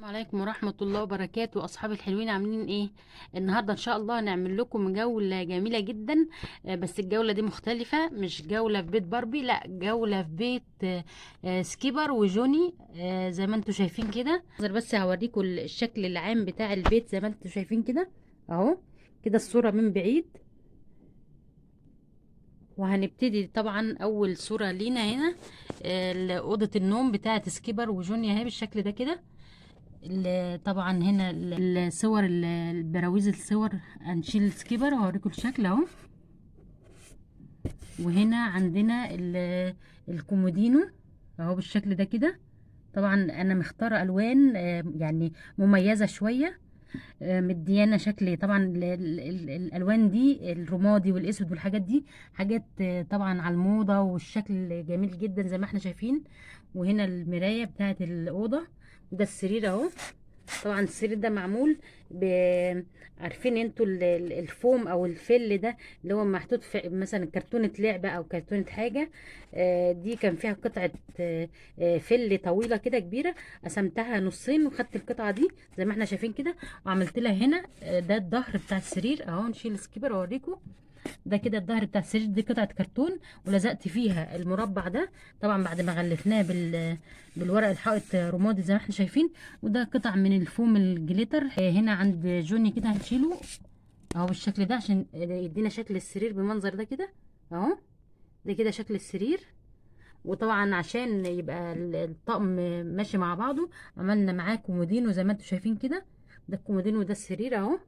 السلام عليكم ورحمة الله وبركاته. أصحابي الحلوين عاملين إيه؟ النهاردة إن شاء الله هنعمل لكم جولة جميلة جدا. بس الجولة دي مختلفة، مش جولة في بيت باربي، لا جولة في بيت سكيبر وجوني. زي ما انتوا شايفين كده. بس هوريكم الشكل العام بتاع البيت زي ما انتوا شايفين كده أهو. كده الصورة من بعيد. وهنبتدي طبعا أول صورة لينا هنا أوضة النوم بتاعة سكيبر وجوني اهي بالشكل ده كده. طبعا هنا الصور البراويز الصور. هنشيل السكيبر وهوريكم الشكل اهو. وهنا عندنا الكومودينو اهو بالشكل ده كده. طبعا انا مختاره الوان يعني مميزه شويه. مديانا شكل طبعا الالوان دي الرمادي والاسود والحاجات دي حاجات طبعا على الموضه، والشكل جميل جدا زي ما احنا شايفين. وهنا المرايه بتاعت الاوضه. ده السرير اهو. طبعا السرير ده معمول ب عارفين انتوا الفوم او الفل ده اللي هو محطوط في مثلا كرتونة لعبة او كرتونة حاجة. دي كان فيها قطعة فل طويلة كده كبيرة. قسمتها نصين وخدت القطعة دي زي ما احنا شايفين كده، وعملت لها هنا ده الظهر بتاع السرير اهو. نشيل السكيبر واوريكم. ده كده الظهر بتاع السرير، دي قطعة كرتون ولزقت فيها المربع ده. طبعا بعد ما غلفناه بالورق الحائط رمادي زي ما احنا شايفين. وده قطع من الفوم الجليتر. هنا عند جوني كده هنشيله اهو بالشكل ده عشان يدينا شكل السرير بالمنظر ده كده اهو. ده كده شكل السرير. وطبعا عشان يبقى الطقم ماشي مع بعضه عملنا معاه كومودينو زي ما انتم شايفين كده. ده الكومودينو وده السرير اهو.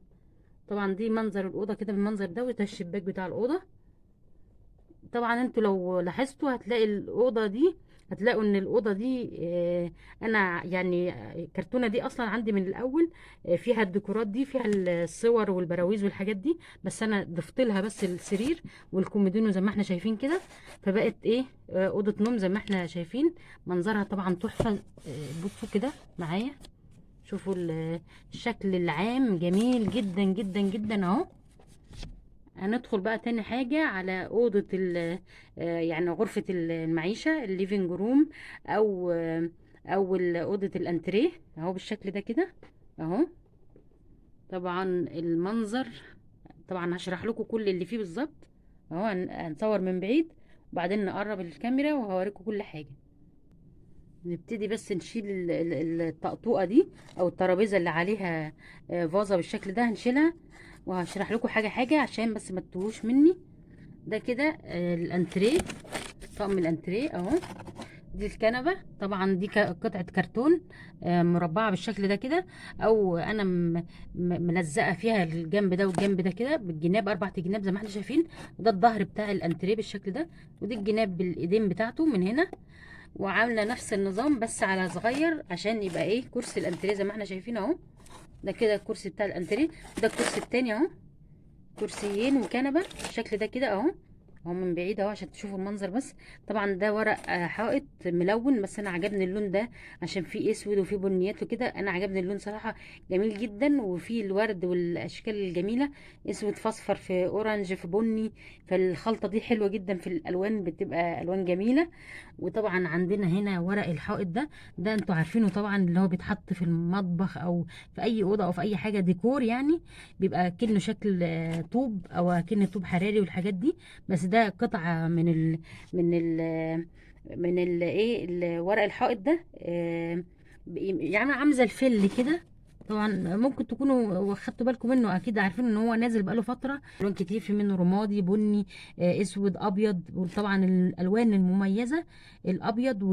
طبعا دي منظر الاوضه كده بالمنظر ده، وده الشباك بتاع الاوضه. طبعا انتوا لو لاحظتوا هتلاقي الاوضه دي، هتلاقوا ان الاوضه دي انا يعني الكرتونه دي اصلا عندي من الاول. فيها الديكورات دي، فيها الصور والبراويز والحاجات دي، بس انا ضفت لها بس السرير والكومودينو زي ما احنا شايفين كده. فبقت ايه اوضه نوم زي ما احنا شايفين. منظرها طبعا تحفه. بصوا كده معايا. شوفوا الشكل العام جميل جدا جدا جدا اهو. هندخل بقى تاني حاجة على أوضة يعني غرفة المعيشة الليفينج روم، أو أوضة الأنتريه أهو بالشكل ده كده أهو. طبعا المنظر، طبعا هشرح لكم كل اللي فيه بالظبط أهو. هنصور من بعيد وبعدين نقرب الكاميرا وهوريكم كل حاجة. نبتدي بس نشيل الطقطوقة دي أو الترابيزة اللي عليها فازة بالشكل ده هنشيلها. وهشرح لكم حاجة حاجة عشان بس ما تتوهوش مني. ده كده الانتريه، طقم الانتريه اهو. دي الكنبه. طبعا دي قطعه كرتون مربعه بالشكل ده كده. او انا ملزقه فيها الجنب ده والجنب ده كده بالجناب، 4 جناب زي ما احنا شايفين. وده الظهر بتاع الانتريه بالشكل ده. ودي الجناب بالايدين بتاعته من هنا. وعامله نفس النظام بس على صغير عشان يبقى ايه كرسي الانتريه زي ما احنا شايفين اهو. ده كده الكرسي بتاع الانتريه. ده الكرسي التاني اهو. كرسيين وكنبه بالشكل ده كده اهو. اهو من بعيد اهو عشان تشوفوا المنظر بس. طبعا ده ورق حائط ملون، بس انا عجبني اللون ده عشان فيه اسود وفيه بنيات وكده. انا عجبني اللون صراحه جميل جدا، وفيه الورد والاشكال الجميله. اسود في اصفر في اورنج في بني. فالخلطه دي حلوه جدا في الالوان، بتبقى الوان جميله. وطبعا عندنا هنا ورق الحائط ده. ده انتوا عارفينه طبعا اللي هو بيتحط في المطبخ او في اي اوضه او في اي حاجه ديكور يعني. بيبقى كأنه شكل طوب او كأنه طوب حراري والحاجات دي. بس ده قطعة من ال ايه ورق الحائط ده يعني عامل زي الفل كده. طبعا ممكن تكونوا خدتوا بالكم منه، اكيد عارفين ان هو نازل بقاله فتره. الوان كتير، في منه رمادي بني اسود ابيض. وطبعا الالوان المميزه الابيض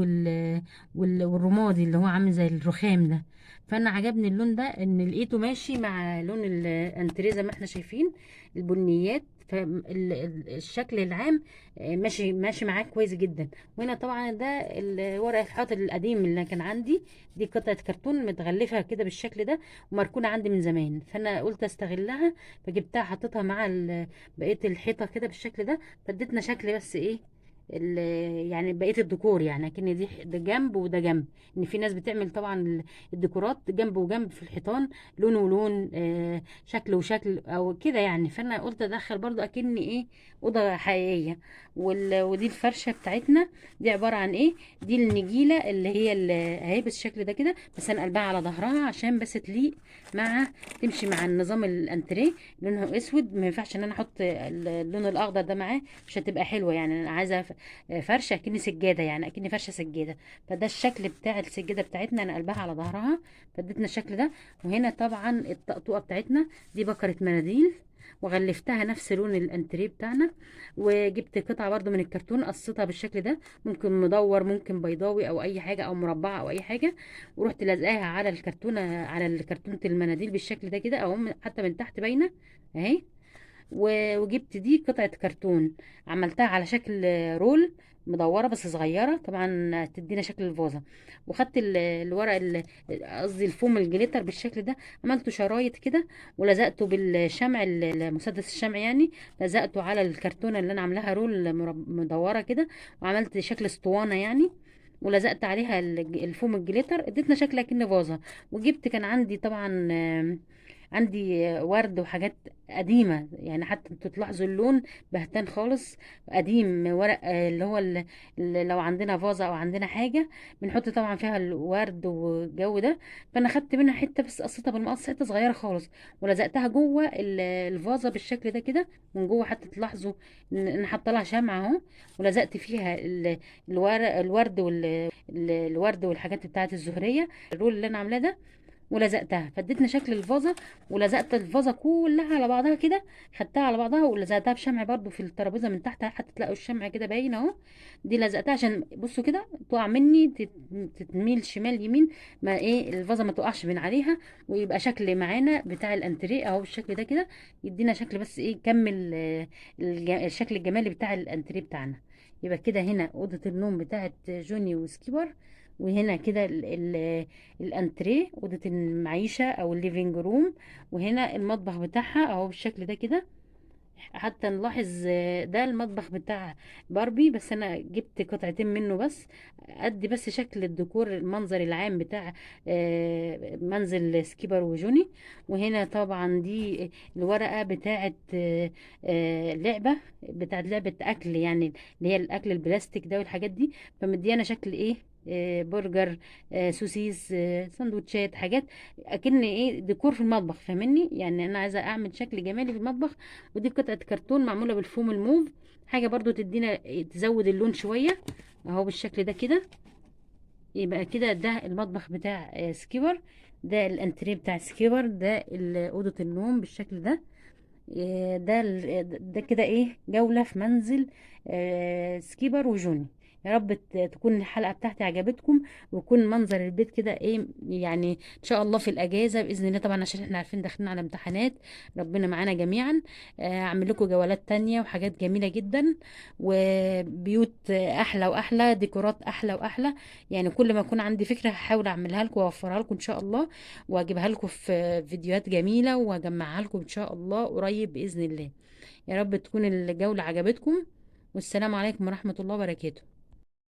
والرمادي اللي هو عامل زي الرخام ده. فانا عجبني اللون ده ان لقيته ماشي مع لون الانتريه زي ما احنا شايفين البنيات. فالشكل العام ماشي ماشي معاه كويس جدا. وهنا طبعا ده ورق الحائط القديم اللي كان عندي. دي قطعة كرتون متغلفة كده بالشكل ده ومركونة عندي من زمان، فانا قلت استغلها. فجبتها حطيتها مع بقية الحيطة كده بالشكل ده. فادتنا شكل بس ايه يعني بقيه الديكور، يعني اكن ده جنب وده جنب. ان في ناس بتعمل طبعا الديكورات جنب وجنب في الحيطان، لون ولون، شكل وشكل او كده يعني. فانا قلت ادخل برضو اكني ايه، اوضه حقيقيه. ودي الفرشه بتاعتنا، دي عباره عن ايه؟ دي النجيله اللي هي اهي بالشكل ده كده، بس انا قلبها على ظهرها عشان بس تليق مع، تمشي مع النظام الانتريه. لونها اسود، ما ينفعش ان انا احط اللون الاخضر ده معاه، مش هتبقى حلوه يعني. انا عايزه فرشه اكني سجاده، يعني اكني فرشه سجاده. فده الشكل بتاع السجاده بتاعتنا، انا قلبها على ظهرها فادتنا الشكل ده. وهنا طبعا الطقطوقه بتاعتنا دي بكره مناديل، وغلفتها نفس لون الانتريه بتاعنا. وجبت قطعه برضو من الكرتون قصيتها بالشكل ده، ممكن مدور ممكن بيضاوي او اي حاجه، او مربعه او اي حاجه. ورحت لازقاها على الكرتونه، على الكرتونه المناديل بالشكل ده كده، او حتى من تحت باينه اهي. وجبت دي قطعة كرتون، عملتها على شكل رول، مدورة بس صغيرة طبعا تدينا شكل الفازة. وخدت الورق قصدي الفوم الجليتر بالشكل ده، عملته شرايط كده، ولزقته بالشمع المسدس الشمع يعني. لزقته على الكرتونة اللي انا عاملاها رول مدورة كده، وعملت شكل اسطوانة يعني. ولزقت عليها الفوم الجليتر، اديتنا شكل كأنه فازة. وجبت كان عندي طبعا عندي ورد وحاجات قديمة يعني، حتى انتوا تلاحظوا اللون بهتان خالص، قديم. ورق اللي هو لو عندنا فازة او عندنا حاجة بنحط طبعا فيها الورد والجو ده. فانا خدت منها حتة بس، قصيتها بالمقص حتة صغيرة خالص، ولزقتها جوه الفازة بالشكل ده كده من جوه. حتى تلاحظوا ان انا حاطه لها شمعة اهو، ولزقت فيها الورد الورد والحاجات بتاعت الزهرية، الرول اللي انا عاملاه ده. ولزقتها فادتني شكل الفازه. ولزقت الفازه كلها على بعضها كده، خدتها على بعضها ولزقتها بشمع برضو في الترابيزه من تحت، حتى تلاقوا الشمع كده باين اهو. دي لزقتها عشان بصوا كده تقع مني، تتميل شمال يمين، ما ايه الفازه ما تقعش من عليها. ويبقى شكل معانا بتاع الانتريه اهو بالشكل ده كده، يدينا شكل بس ايه، كمل الشكل الجمالي بتاع الانتريه بتاعنا. يبقى كده هنا اوضه النوم بتاعت جوني وسكيبر، وهنا كده الانتريه، اوضه المعيشه او الليفينج روم. وهنا المطبخ بتاعها اهو بالشكل ده كده. حتى نلاحظ ده المطبخ بتاع باربي، بس انا جبت قطعتين منه بس، ادي بس شكل الديكور المنظر العام بتاع منزل سكيبر وجوني. وهنا طبعا دي الورقة بتاعت لعبة اكل يعني، اللي هي الاكل البلاستيك ده والحاجات دي. فمديانا شكل ايه، برجر، سوسيس، سندوتشات، حاجات اكن ايه ديكور في المطبخ، فاهمني يعني. انا عايزه اعمل شكل جمالي في المطبخ. ودي قطعة كرتون معمولة بالفوم الموف، حاجة برضو تدينا تزود اللون شوية اهو بالشكل ده كده. يبقى كده ده المطبخ بتاع سكيور، ده الانتريه بتاع سكيور، ده أوضة النوم بالشكل ده. ده كده ايه جولة في منزل سكيبر وجوني. يا رب تكون الحلقة بتاعتي عجبتكم، ويكون منظر البيت كده ايه يعني، ان شاء الله في الاجازة باذن الله طبعا، عشان احنا عارفين داخلين على امتحانات. ربنا معانا جميعا. اعمل لكم جولات تانية وحاجات جميلة جدا، وبيوت احلى واحلى، ديكورات احلى واحلى. يعني كل ما يكون عندي فكرة هحاول اعملها لكم واوفرها لكم ان شاء الله، واجيبها لكم في فيديوهات جميلة، واجمعها لكم ان شاء الله قريب بإذن الله. يا رب تكون الجولة عجبتكم، والسلام عليكم ورحمة الله وبركاته.